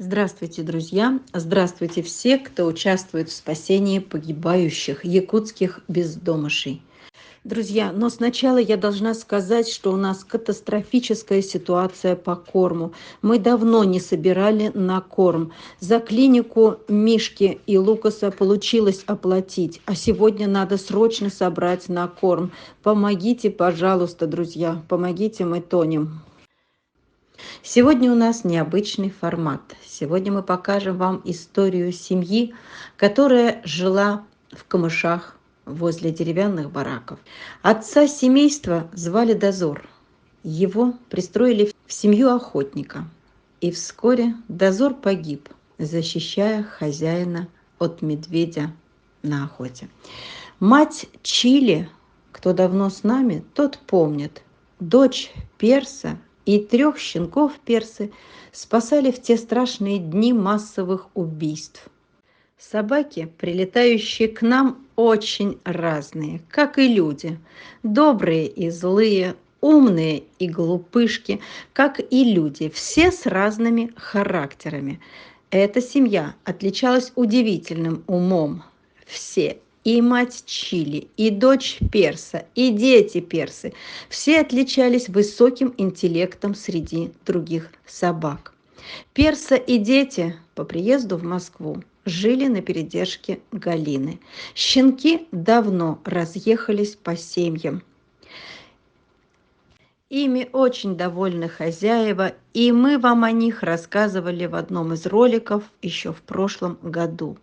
Здравствуйте, друзья! Здравствуйте все, кто участвует в спасении погибающих якутских бездомышей. Друзья, но сначала я должна сказать, что у нас катастрофическая ситуация по корму. Мы давно не собирали на корм. За клинику Мишки и Лукаса получилось оплатить, а сегодня надо срочно собрать на корм. Помогите, пожалуйста, друзья, помогите, мы тонем. Сегодня у нас необычный формат. Сегодня мы покажем вам историю семьи, которая жила в камышах возле деревянных бараков. Отца семейства звали Дозор. Его пристроили в семью охотника. И вскоре Дозор погиб, защищая хозяина от медведя на охоте. Мать Чили, кто давно с нами, тот помнит, дочь Перса и 3 щенков Персы спасали в те страшные дни массовых убийств. Собаки, прилетающие к нам, очень разные, как и люди. Добрые и злые, умные и глупышки, как и люди, все с разными характерами. Эта семья отличалась удивительным умом. Все, и мать Чили, и дочь Перса, и дети Персы, все отличались высоким интеллектом среди других собак. Перса и дети по приезду в Москву жили на передержке Галины. Щенки давно разъехались по семьям. Ими очень довольны хозяева, и мы вам о них рассказывали в одном из роликов еще в прошлом году.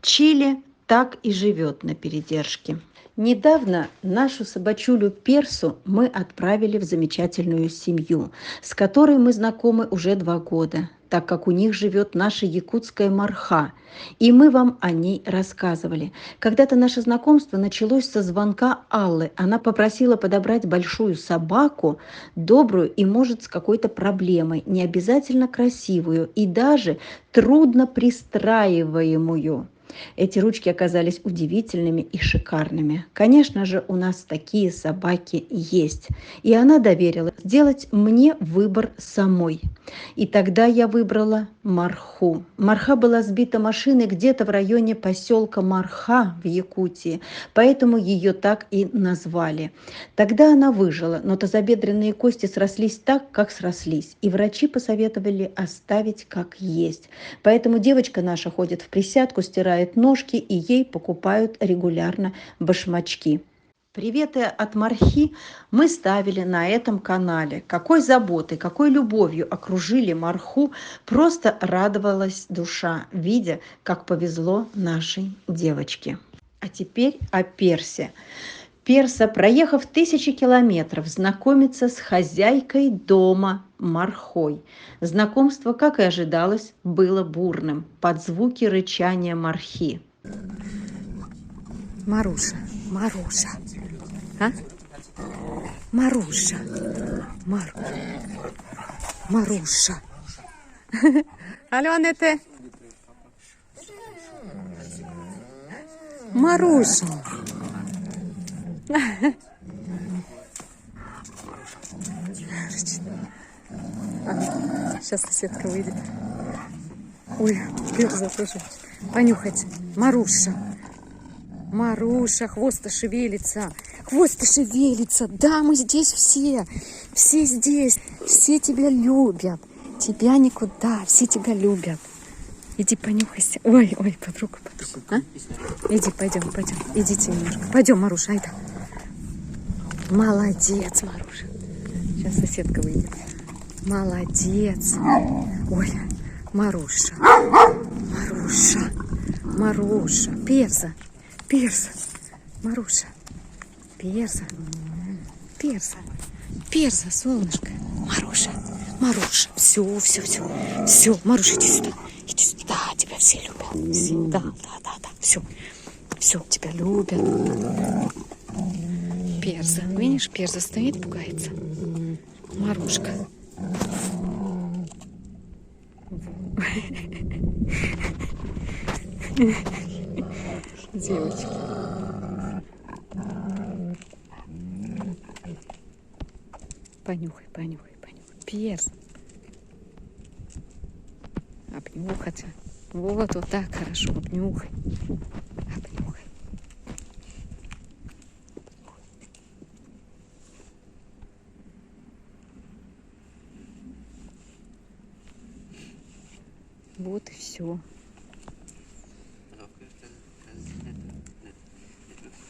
Чили так и живет на передержке. Недавно нашу собачулю Персу мы отправили в замечательную семью, с которой мы знакомы уже 2 года, так как у них живет наша якутская Марха, и мы вам о ней рассказывали. Когда-то наше знакомство началось со звонка Аллы. Она попросила подобрать большую собаку, добрую и, может, с какой-то проблемой, не обязательно красивую и даже трудно пристраиваемую. Эти ручки оказались удивительными и шикарными. Конечно же, у нас такие собаки есть. И она доверила сделать мне выбор самой. И тогда я выбрала Марху. Марха была сбита машиной где-то в районе поселка Марха в Якутии, поэтому ее так и назвали. Тогда она выжила, но тазобедренные кости срослись так, как срослись. И врачи посоветовали оставить как есть. Поэтому девочка наша ходит в присядку, стирает ножки, и ей покупают регулярно башмачки. Приветы от Мархи мы ставили на этом канале. Какой заботой, какой любовью окружили Марху, просто радовалась душа, видя, как повезло нашей девочке. А теперь о Персе. Перса, проехав 1000 километров, знакомится с хозяйкой дома Мархой. Знакомство, как и ожидалось, было бурным, под звуки рычания Мархи. Маруша, Маруша, а? Маруша, Маруша. Алена, это Маруша. Сейчас соседка выйдет. Ой, Перза, слушай. Понюхать. Маруша. Маруша, хвост-то шевелится. Хвост-то шевелится. Да, мы здесь все. Все здесь. Все тебя любят. Тебя никуда. Все тебя любят. Иди понюхайся. Ой, подруга. А? Иди, пойдем. Идите немножко. Пойдем, Маруша, айда. Молодец, Маруша. Сейчас соседка выйдет. Молодец. Ой, Маруша. Перза. Маруша. Перза, солнышко. Маруша. Все. Маруша, иди сюда. Да, тебя все любят. Все. Да. Все, тебя любят. Перза. Видишь, Перза стоит, пугается. Марушка. Девочки. Понюхай. Перс. Обнимай. Нюхать. Вот так хорошо. Обнюхай. Обнюхай. Вот и все.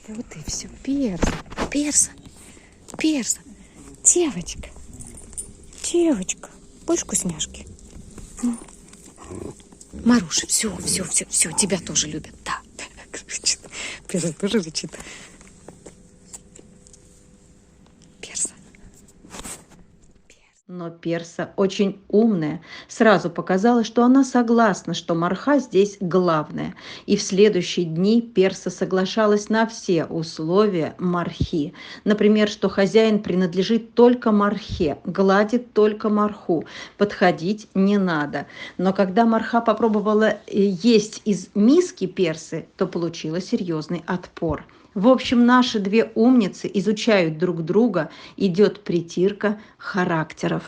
Вот и все. Перса. Перса. Перса. Девочка. Девочка. Будешь вкусняшки? Маруша, все, тебя тоже любят. Да. Перса тоже рычит. Перса. Но Перса очень умная. Сразу показала, что она согласна, что Марха здесь главная. И в следующие дни Перса соглашалась на все условия Мархи. Например, что хозяин принадлежит только Мархе, гладит только Марху, подходить не надо. Но когда Марха попробовала есть из миски Персы, то получила серьезный отпор. В общем, наши две умницы изучают друг друга, идет притирка характеров.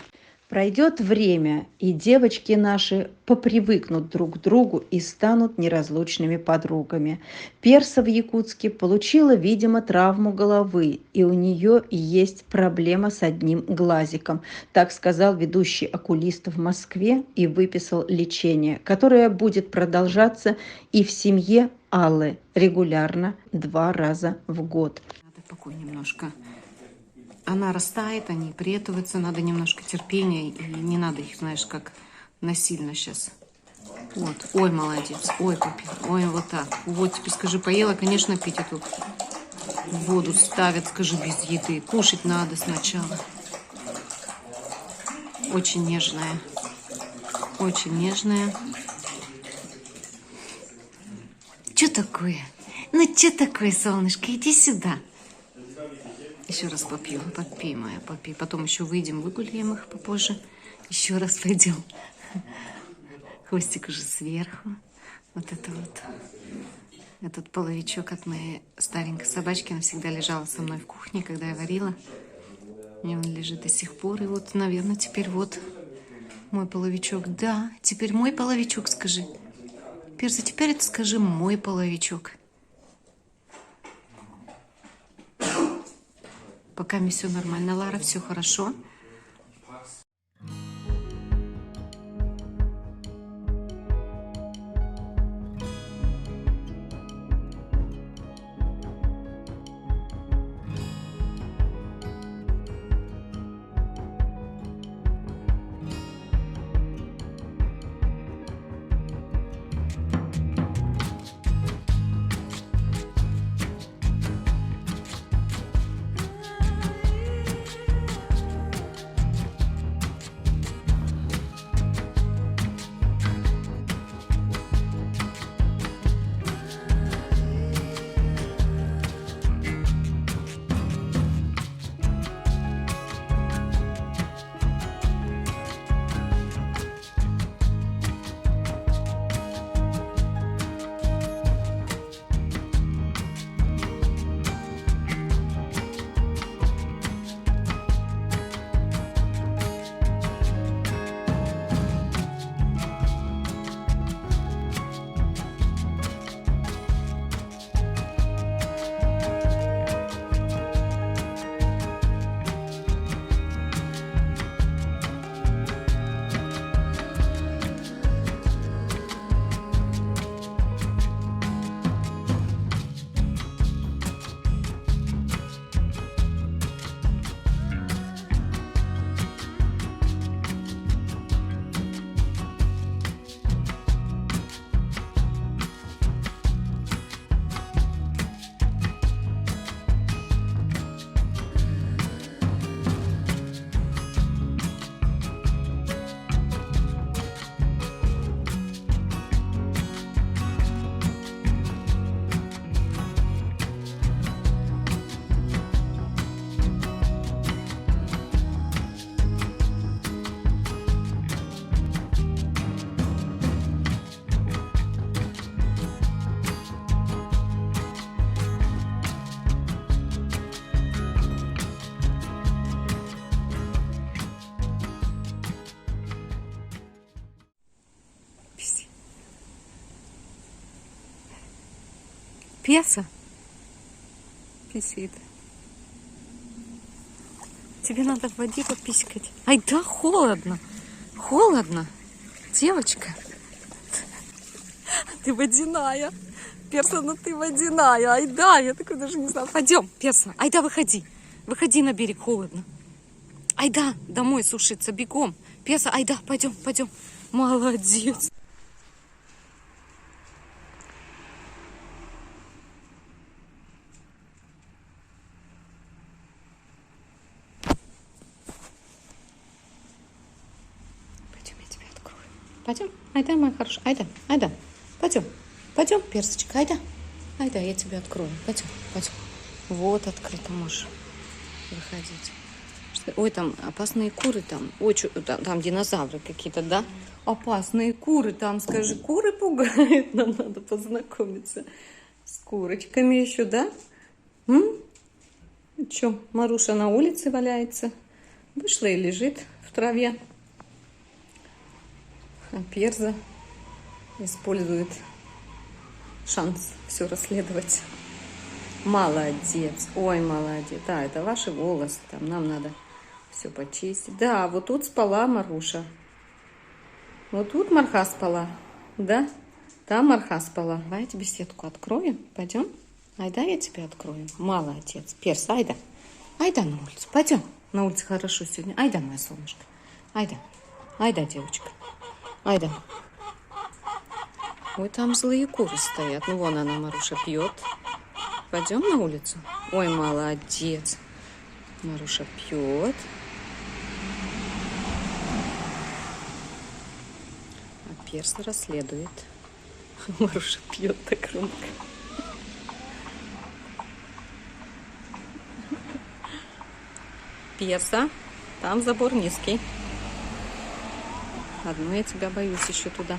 Пройдет время, и девочки наши попривыкнут друг к другу и станут неразлучными подругами. Перса в Якутске получила, видимо, травму головы, и у нее есть проблема с одним глазиком. Так сказал ведущий окулист в Москве и выписал лечение, которое будет продолжаться и в семье Аллы регулярно 2 раза в год. Надо покой немножко. Она растает, они приветываются, надо немножко терпения, и не надо их, знаешь, как насильно сейчас. Вот, ой, молодец, ой, попил, ой, вот так. Вот, теперь скажи, поела, конечно, пить эту воду ставят, скажи, без еды. Кушать надо сначала. Очень нежная, очень нежная. Что такое? Ну, что такое, солнышко, иди сюда. Еще раз попью, попей, моя, попей. Потом еще выйдем, выгуляем их попозже. Еще раз пойдем. Хвостик уже сверху. Вот это вот. Этот половичок от моей старенькой собачки. Она всегда лежала со мной в кухне, когда я варила. И он лежит до сих пор. И вот, наверное, теперь вот мой половичок. Да, теперь мой половичок, скажи. Перса, теперь это скажи мой половичок. Пока мне все нормально, Лара, все хорошо. Перса? Писит. Тебе надо в воде пописькать. Ай, да, холодно. Холодно. Девочка. Ты водяная. Перса, ну ты водяная. Ай, да, я такой даже не знаю. Пойдем, Перса. Ай, да, выходи. Выходи на берег, холодно. Ай, да, домой сушиться, бегом. Перса, ай, да, пойдем, пойдем. Молодец. Пойдем, я тебя открою. Пойдем, айда, моя хорошая, айда, айда. Пойдем, пойдем, Персочка, айда. Айда, я тебя открою. Пойдем, пойдем. Вот открыто можешь выходить. Ой, там опасные куры там. Ой, там динозавры какие-то, да? Опасные куры там, скажи. Куры пугают. Нам надо познакомиться с курочками еще, да? Че, Маруша на улице валяется? Вышла и лежит в траве. А Перза использует шанс все расследовать. Молодец. Ой, молодец. Да, это ваши волосы. Там нам надо все почистить. Да, вот тут спала Маруша. Вот тут Марха спала. Да? Там Марха спала. Давай я тебе сетку открою. Пойдем? Айда, я тебе открою. Молодец. Перс, айда. Айда на улицу. Пойдем. На улице хорошо сегодня. Айда, моя солнышко. Айда. Айда, девочка. Айда. Ой, там злые куры стоят. Ну, вон она, Маруша, пьет. Пойдем на улицу? Ой, молодец. Маруша пьет. А Перс расследует. Маруша пьет так громко. Перса, там забор низкий. Одну я тебя боюсь еще туда.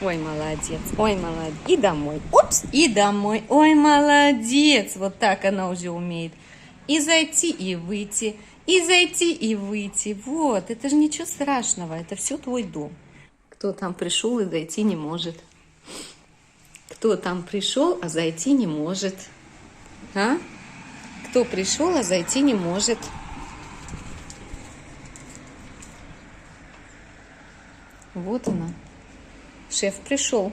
Ой, молодец, ой, молодец. И домой. Упс, и домой. Ой, молодец. Вот так она уже умеет. И зайти, и выйти. И зайти, и выйти. Вот, это же ничего страшного. Это все твой дом. Кто там пришел и зайти не может? Кто там пришел, а зайти не может? А? Кто пришел, а зайти не может? Вот она. Шеф пришел.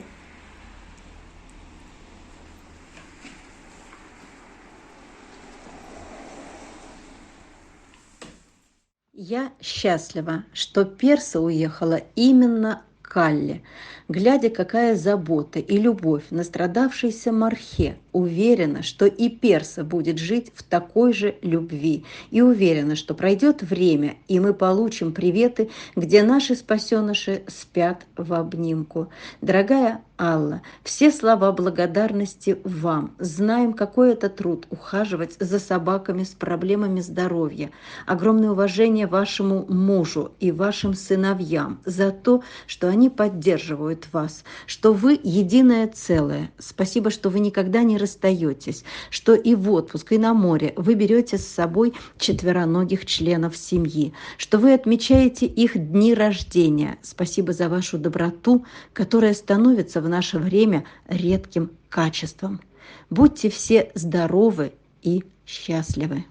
Я счастлива, что Перса уехала именно к Алле. Глядя, какая забота и любовь настрадавшейся Мархе, уверена, что и Перса будет жить в такой же любви. И уверена, что пройдет время, и мы получим приветы, где наши спасеныши спят в обнимку. Дорогая Алла, все слова благодарности вам. Знаем, какой это труд ухаживать за собаками с проблемами здоровья. Огромное уважение вашему мужу и вашим сыновьям за то, что они поддерживают вас, что вы единое целое. Спасибо, что вы никогда не расстаетесь, что и в отпуск, и на море вы берете с собой четвероногих членов семьи, что вы отмечаете их дни рождения. Спасибо за вашу доброту, которая становится в наше время редким качеством. Будьте все здоровы и счастливы.